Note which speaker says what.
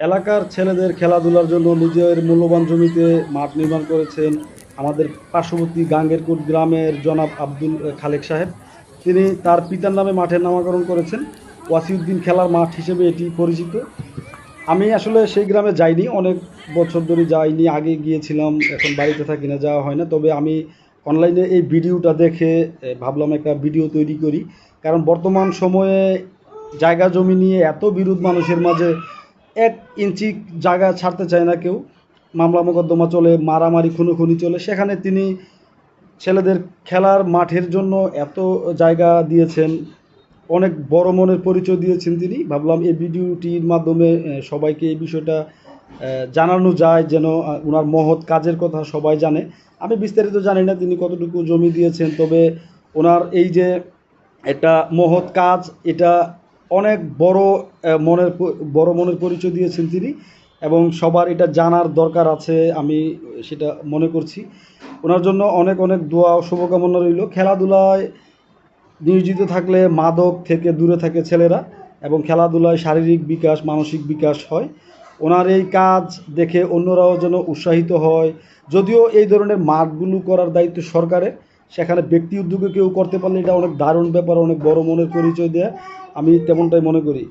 Speaker 1: এলাকার ছেলেদের খেলাধুলার জন্য নিজের মূল্যবান জমিতে মাঠ নির্মাণ করেছেন আমাদের পার্শ্ববর্তী গাঙ্গেরকোট গ্রামের জনাব আব্দুল খালেক সাহেব। তিনি তার পিতার নামে মাঠের নামকরণ করেছেন। ওয়াসিউদ্দিন খেলার মাঠ হিসেবে এটি পরিচিত। আমি আসলে সেই গ্রামে যাইনি, অনেক বছর ধরে যাইনি। আগে গিয়েছিলাম, এখন বাড়িতে থাকি না, যাওয়া হয় না। তবে আমি অনলাইনে এই ভিডিওটা দেখে ভাবলাম একটা ভিডিও তৈরি করি। কারণ বর্তমান সময়ে জায়গা জমি নিয়ে এত বিরোধ মানুষের মাঝে, 1 ইঞ্চি জায়গা ছাড়তে চায় না কেউ। মামলা মোকদ্দমা চলে, মারামারি খুনোখুনি চলে। সেখানে তিনি ছেলেদের খেলার মাঠের জন্য এত জায়গা দিয়েছেন, অনেক বড় মনের পরিচয় দিয়েছেন তিনি। ভাবলাম এই ভিডিওটির মাধ্যমে সবাইকে এই বিষয়টা জানানো যায়, যেন ওনার মহৎ কাজের কথা সবাই জানে। আমি বিস্তারিত জানি না তিনি কতটুকু জমি দিয়েছেন, তবে ওনার এই যে একটা মহৎ কাজ, এটা অনেক বড় বড় মনের পরিচয় দিয়েছেন তিনি, এবং সবার এটা জানার দরকার আছে, আমি সেটা মনে করছি। ওনার জন্য অনেক অনেক দোয়া ও শুভকামনা রইল। খেলাধুলায় নিয়োজিত থাকলে মাদক থেকে দূরে থাকে ছেলেরা, এবং খেলাধুলায় শারীরিক বিকাশ, মানসিক বিকাশ হয়। ওনার এই কাজ দেখে অন্যরাও যেন উৎসাহিত হয়। যদিও এই ধরনের মাঠগুলো করার দায়িত্ব সরকারের, সেখানে ব্যক্তি উদ্যোগে কেউ করতে পারলে এটা অনেক দারুণ ব্যাপার, অনেক বড় মনের পরিচয় দেয়। আমি তেমনটাই মনে করি।